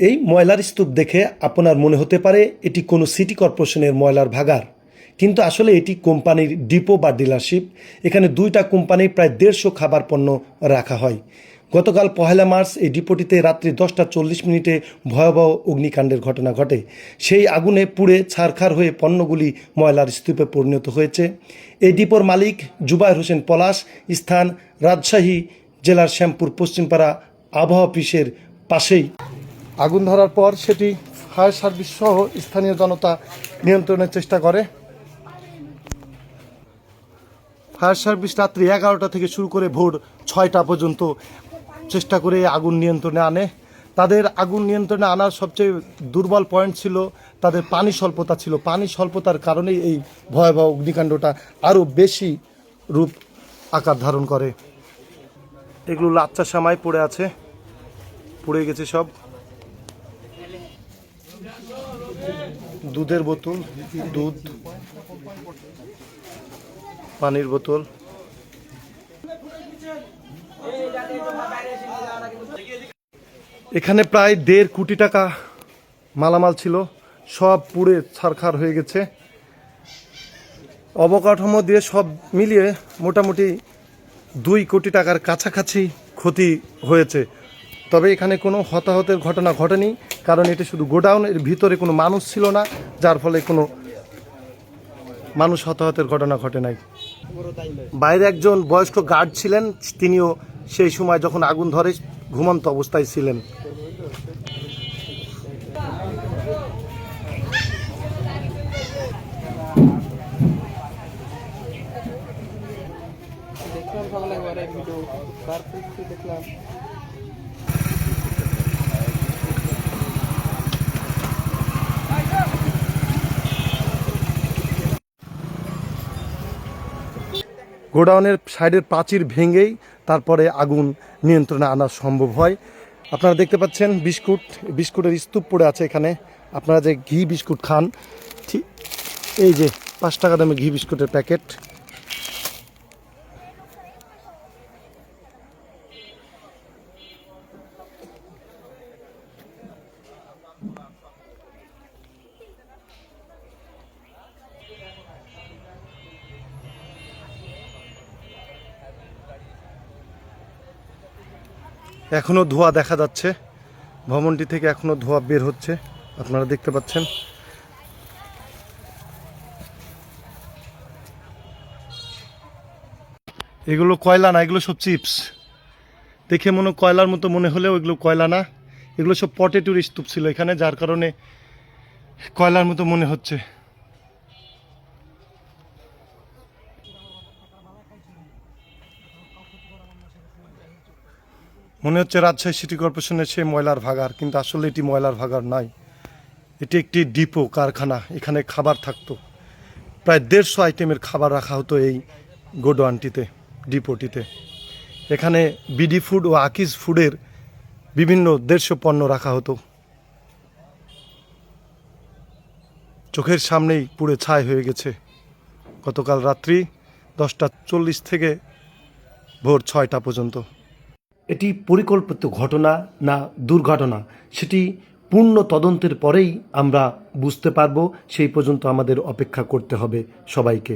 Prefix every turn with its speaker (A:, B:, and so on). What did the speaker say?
A: এই ময়লার স্তূপ দেখে আপনার মনে হতে পারে এটি কোনো সিটি কর্পোরেশনের ময়লার ভাগার, কিন্তু আসলে এটি কোম্পানির ডিপো বা ডিলারশিপ। এখানে দুইটা কোম্পানির প্রায় 150 খাবার পণ্য রাখা হয়। গতকাল 1 মার্চ এই ডিপোটিতে রাত্রি 10:40 ভয়াবহ অগ্নিকাণ্ডের ঘটনা ঘটে। সেই আগুনে পুড়ে ছারখার হয়ে পণ্যগুলি ময়লার স্তূপে পরিণত হয়েছে। এই ডিপোর মালিক জুবায়ের হোসেন পলাশ, স্থান রাজশাহী জেলার শ্যামপুর পশ্চিমপাড়া আবহাওয়া অফিসের পাশেই। আগুন ধরার পর সেটি ফায়ার সার্ভিস সহ স্থানীয় জনতা নিয়ন্ত্রণের চেষ্টা করে। ফায়ার সার্ভিস রাত্রি 11টা থেকে শুরু করে ভোর 6টা পর্যন্ত চেষ্টা করে আগুন নিয়ন্ত্রণে আনে। তাদের আগুন নিয়ন্ত্রণে আনার সবচেয়ে দুর্বল পয়েন্ট ছিল তাদের পানি স্বল্পতা ছিল। পানি স্বল্পতার কারণেই এই ভয়াবহ অগ্নিকাণ্ডটা আরও বেশি রূপ আকার ধারণ করে। এগুলো লাচ্চা সামাই পড়ে আছে, পড়ে গেছে সব। দুধের বোতল, দুধ, পানির বোতল। এখানে প্রায় 1.5 কোটি টাকা মালামাল ছিল, সব পুড়ে ছারখার হয়ে গেছে। অবকাঠামো দিয়ে সব মিলিয়ে মোটামুটি 2 কোটি টাকার কাছাকাছি ক্ষতি হয়েছে। তবে এখানে কোনো হতাহতের ঘটনা ঘটেনি, কারণ এটি শুধু গোডাউন, এর ভিতরে কোনো মানুষ ছিল না, যার ফলে কোনো মানুষ হতাহতের ঘটনা ঘটে নাই। বাইরে একজন বয়স্ক গার্ড ছিলেন, তিনিও সেই সময় যখন আগুন ধরে ঘুমন্ত অবস্থায় ছিলেন। গোডাউনের সাইডের প্রাচীর ভেঙেই তারপরে আগুন নিয়ন্ত্রণে আনা সম্ভব হয়। আপনারা দেখতে পাচ্ছেন বিস্কুটের স্তূপ পড়ে আছে এখানে। আপনারা যে ঘি বিস্কুট খান, ঠিক এই যে 5 টাকা দামে ঘি বিস্কুটের প্যাকেট। এখনো ধোঁয়া দেখা যাচ্ছে, ভবনটি থেকে এখনো ধোঁয়া বের হচ্ছে, আপনারা দেখতে পাচ্ছেন। এগুলো কয়লা না, এগুলো সব চিপস। দেখে মনে কয়লার মতো মনে হলেও এগুলো কয়লা না, এগুলো সব পটেটোর স্তূপ ছিল এখানে, যার কারণে কয়লার মতো মনে হচ্ছে। মনে হচ্ছে রাজশাহী সিটি কর্পোরেশনের সেই ময়লার ভাগার, কিন্তু আসলে এটি ময়লার ভাগার নয়, এটি একটি ডিপো কারখানা। এখানে খাবার থাকতো, প্রায় 150 আইটেমের খাবার রাখা হতো এই গোডাউনটিতে, ডিপোটিতে। এখানে বিডি ফুড ও আকিজ ফুডের বিভিন্ন 150 পণ্য রাখা হতো। চোখের সামনেই পুড়ে ছাই হয়ে গেছে। গতকাল রাত্রি 10:40 থেকে ভোর 6টা পর্যন্ত। এটি পরিকল্পিত ঘটনা না দুর্ঘটনা, সেটি পূর্ণ তদন্তের পরেই আমরা বুঝতে পারবো। সেই পর্যন্ত আমাদের অপেক্ষা করতে হবে সবাইকে।